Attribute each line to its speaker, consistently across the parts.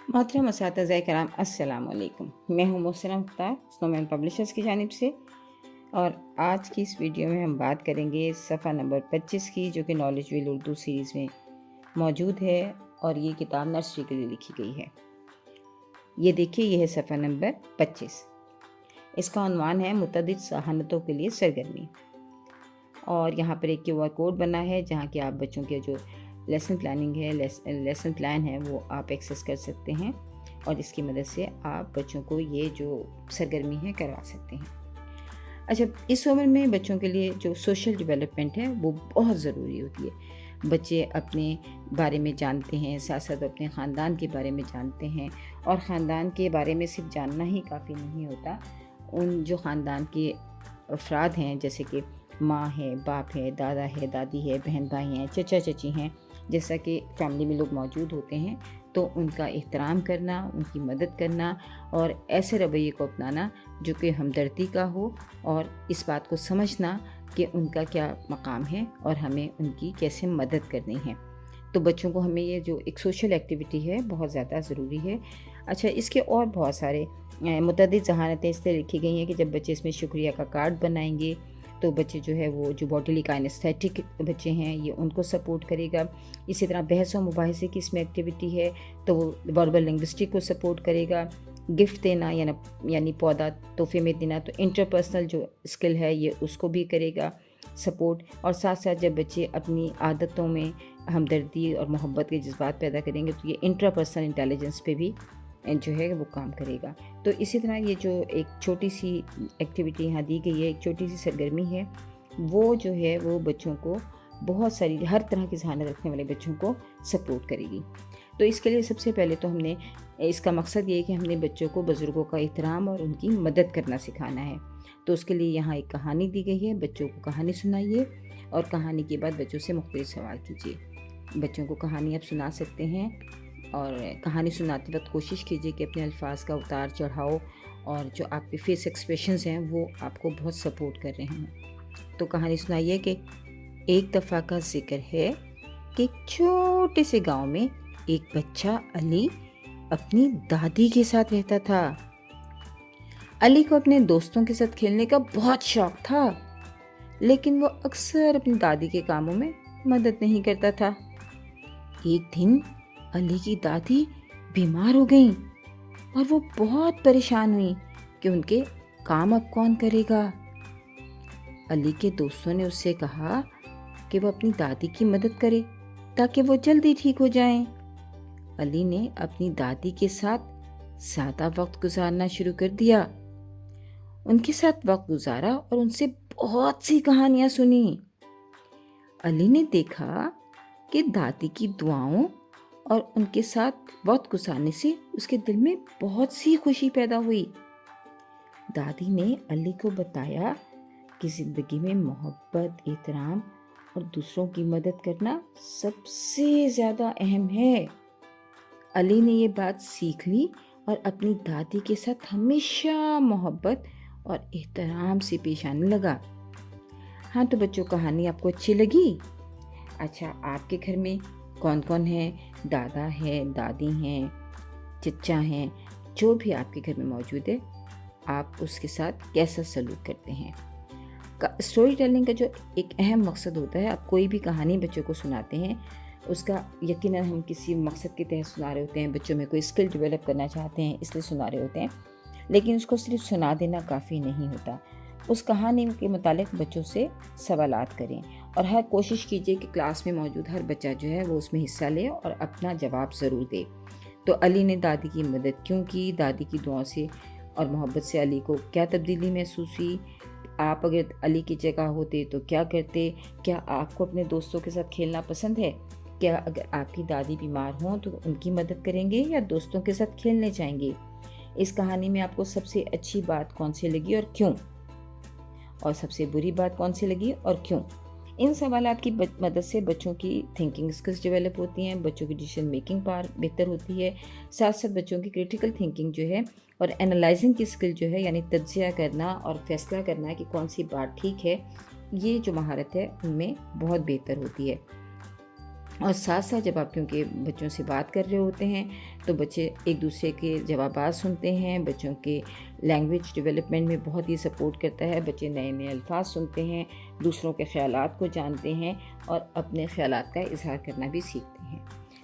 Speaker 1: मोहतरम असातिज़ा कराम अस्सलाम वालेकुम। मैं हूँ मोहसिना मुख्तार स्नोमैन पब्लिशर्स की जानिब से, और आज की इस वीडियो में हम बात करेंगे सफ़ा नंबर 25 की, जो कि नॉलेज व्हील उर्दू सीरीज़ में मौजूद है और ये किताब नर्सरी के लिए लिखी गई है। ये देखिए, ये है सफ़ा नंबर 25। इसका उन्वान है मुतअद्दिद ज़हानतों के लिए सरगर्मी, और यहाँ पर एक QR कोड बना है जहाँ कि आप बच्चों के जो लेसन प्लानिंग है, लेसन प्लान है, वो आप एक्सेस कर सकते हैं और इसकी मदद से आप बच्चों को ये जो सरगर्मी है करवा सकते हैं। अच्छा, इस उम्र में बच्चों के लिए जो सोशल डेवलपमेंट है वो बहुत ज़रूरी होती है। बच्चे अपने बारे में जानते हैं, साथ साथ अपने ख़ानदान के बारे में जानते हैं, और ख़ानदान के बारे में सिर्फ जानना ही काफ़ी नहीं होता। उन जो ख़ानदान के अफराद हैं, जैसे कि माँ है, बाप है, दादा है, दादी है, बहन भाई हैं, चचा चची हैं, जैसा कि फैमिली में लोग मौजूद होते हैं, तो उनका एहतराम करना, उनकी मदद करना और ऐसे रवैये को अपनाना जो कि हमदर्दी का हो, और इस बात को समझना कि उनका क्या मकाम है और हमें उनकी कैसे मदद करनी है। तो बच्चों को हमें ये जो एक सोशल एक्टिविटी है बहुत ज़्यादा ज़रूरी है। अच्छा, इसके और बहुत सारे मुतअद्दिद ज़हानतें इसलिए लिखी गई हैं कि जब बच्चे इसमें शुक्रिया का कार्ड बनाएंगे तो बच्चे जो है वो जो बॉडीली काइनेस्थेटिक बच्चे हैं ये उनको सपोर्ट करेगा। इसी तरह बहस और मुबाहिसे की इसमें एक्टिविटी है तो वो वर्बल लिंग्विस्टिक को सपोर्ट करेगा। गिफ्ट देना यानी पौधा तोहफे में देना, तो इंटरपर्सनल जो स्किल है ये उसको भी करेगा सपोर्ट। और साथ साथ जब बच्चे अपनी आदतों में हमदर्दी और मोहब्बत के जज्बात पैदा करेंगे तो ये इंट्रापर्सनल इंटेलिजेंस पे भी जो है वो काम करेगा। तो इसी तरह ये जो एक छोटी सी एक्टिविटी यहाँ दी गई है, एक छोटी सी सरगर्मी है, वो जो है वो बच्चों को बहुत सारी हर तरह की ज़हानत रखने वाले बच्चों को सपोर्ट करेगी। तो इसके लिए सबसे पहले तो हमने इसका मकसद ये है कि हमने बच्चों को बुज़ुर्गों का एहतराम और उनकी मदद करना सिखाना है। तो उसके लिए यहाँ एक कहानी दी गई है, बच्चों को कहानी सुनाइए और कहानी के बाद बच्चों से मुख्तलिफ सवाल कीजिए। बच्चों को कहानी आप सुना सकते हैं, और कहानी सुनाते वक्त कोशिश कीजिए कि अपने अल्फाज का उतार चढ़ाव और जो आपके फेस एक्सप्रेशंस हैं वो आपको बहुत सपोर्ट कर रहे हैं। तो कहानी सुनाइए कि एक दफ़ा का जिक्र है कि एक छोटे से गांव में एक बच्चा अली अपनी दादी के साथ रहता था। अली को अपने दोस्तों के साथ खेलने का बहुत शौक था, लेकिन वो अक्सर अपनी दादी के कामों में मदद नहीं करता था। एक दिन अली की दादी बीमार हो गईं और वो बहुत परेशान हुई कि उनके काम अब कौन करेगा। अली के दोस्तों ने उससे कहा कि वो अपनी दादी की मदद करे ताकि वो जल्दी ठीक हो जाएं। अली ने अपनी दादी के साथ ज़्यादा वक्त गुजारना शुरू कर दिया। उनके साथ वक्त गुजारा और उनसे बहुत सी कहानियां सुनी। अली ने देखा कि दादी की दुआओं और उनके साथ वक्त गुजारने से उसके दिल में बहुत सी खुशी पैदा हुई। दादी ने अली को बताया कि ज़िंदगी में मोहब्बत, एहतराम और दूसरों की मदद करना सबसे ज़्यादा अहम है। अली ने ये बात सीख ली और अपनी दादी के साथ हमेशा मोहब्बत और एहतराम से पेश आने लगा। हाँ, तो बच्चों, कहानी आपको अच्छी लगी? अच्छा, आपके घर में कौन कौन है? दादा है, दादी हैं, चचा हैं, जो भी आपके घर में मौजूद है, आप उसके साथ कैसा सलूक करते हैं? स्टोरी टेलिंग का जो एक अहम मकसद होता है, आप कोई भी कहानी बच्चों को सुनाते हैं, उसका यकीनन हम किसी मकसद के तहत सुना रहे होते हैं, बच्चों में कोई स्किल डेवलप करना चाहते हैं इसलिए सुना रहे होते हैं, लेकिन उसको सिर्फ सुना देना काफ़ी नहीं होता। उस कहानी के मुतालिक बच्चों से सवालात करें और हर कोशिश कीजिए कि क्लास में मौजूद हर बच्चा जो है वो उसमें हिस्सा ले और अपना जवाब ज़रूर दे। तो अली ने दादी की मदद क्यों की? दादी की दुआओं से और मोहब्बत से अली को क्या तब्दीली महसूस हुई? आप अगर अली की जगह होते तो क्या करते? क्या आपको अपने दोस्तों के साथ खेलना पसंद है? क्या अगर आपकी दादी बीमार हों तो उनकी मदद करेंगे या दोस्तों के साथ खेलने जाएंगे? इस कहानी में आपको सबसे अच्छी बात कौन सी लगी और क्यों? और सबसे बुरी बात कौन सी लगी और क्यों? इन सवालात की मदद से बच्चों की थिंकिंग स्किल्स डेवलप होती हैं, बच्चों की डिसीजन मेकिंग पावर बेहतर होती है, साथ साथ बच्चों की क्रिटिकल थिंकिंग जो है और एनालाइजिंग की स्किल जो है, यानी तज्जिया करना और फैसला करना कि कौन सी बात ठीक है, ये जो महारत है उनमें बहुत बेहतर होती है। اور ساتھ ساتھ جب آپ کیونکہ بچوں سے بات کر رہے ہوتے ہیں تو بچے ایک دوسرے کے جوابات سنتے ہیں، بچوں کے لینگویج ڈیولپمنٹ میں بہت ہی سپورٹ کرتا ہے، بچے نئے نئے الفاظ سنتے ہیں، دوسروں کے خیالات کو جانتے ہیں اور اپنے خیالات کا اظہار کرنا بھی سیکھتے ہیں۔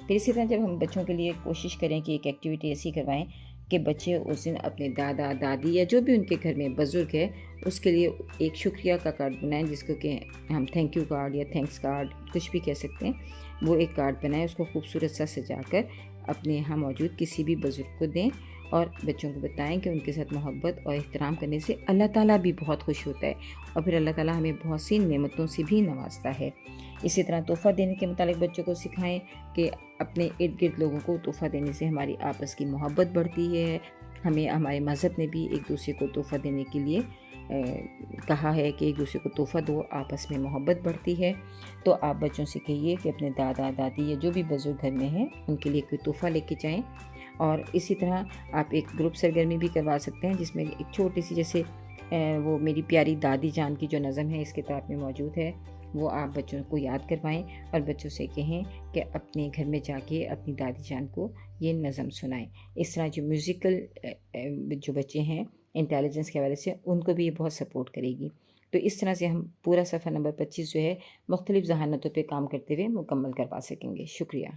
Speaker 1: پھر اسی طرح جب ہم بچوں کے لیے کوشش کریں کہ ایک ایکٹیویٹی ایسی کروائیں کہ بچے اس دن اپنے دادا دادی یا جو بھی ان کے گھر میں بزرگ ہے اس کے لیے ایک شکریہ کا کارڈ بنائیں، جس کو کہ ہم تھینک یو کارڈ یا تھینکس کارڈ کچھ بھی کہہ سکتے ہیں، وہ ایک کارڈ بنائیں، اس کو خوبصورت سا سجا کر اپنے یہاں موجود کسی بھی بزرگ کو دیں اور بچوں کو بتائیں کہ ان کے ساتھ محبت اور احترام کرنے سے اللہ تعالیٰ بھی بہت خوش ہوتا ہے اور پھر اللہ تعالیٰ ہمیں بہت سی نعمتوں سے بھی نوازتا ہے۔ اسی طرح تحفہ دینے کے متعلق بچوں کو سکھائیں کہ اپنے ارد گرد لوگوں کو تحفہ دینے سے ہماری آپس کی محبت بڑھتی ہے۔ ہمیں ہمارے مذہب نے بھی ایک دوسرے کو تحفہ دینے کے لیے کہا ہے کہ ایک دوسرے کو تحفہ دو، آپس میں محبت بڑھتی ہے۔ تو آپ بچوں سے کہیے کہ اپنے دادا دادی یا جو بھی بزرگ گھر میں ہیں ان کے لیے کوئی تحفہ لے کے جائیں۔ اور اسی طرح آپ ایک گروپ سرگرمی بھی کروا سکتے ہیں جس میں ایک چھوٹی سی جیسے وہ میری پیاری دادی جان کی جو نظم ہے اس کتاب میں موجود ہے، وہ آپ بچوں کو یاد کروائیں اور بچوں سے کہیں کہ اپنے گھر میں جا کے اپنی دادی جان کو یہ نظم سنائیں۔ اس طرح جو میوزیکل جو بچے ہیں انٹیلیجنس کے حوالے سے ان کو بھی یہ بہت سپورٹ کرے گی۔ تو اس طرح سے ہم پورا صفحہ نمبر 25 جو ہے مختلف ذہانتوں پہ کام کرتے ہوئے مکمل کروا سکیں گے۔ شکریہ۔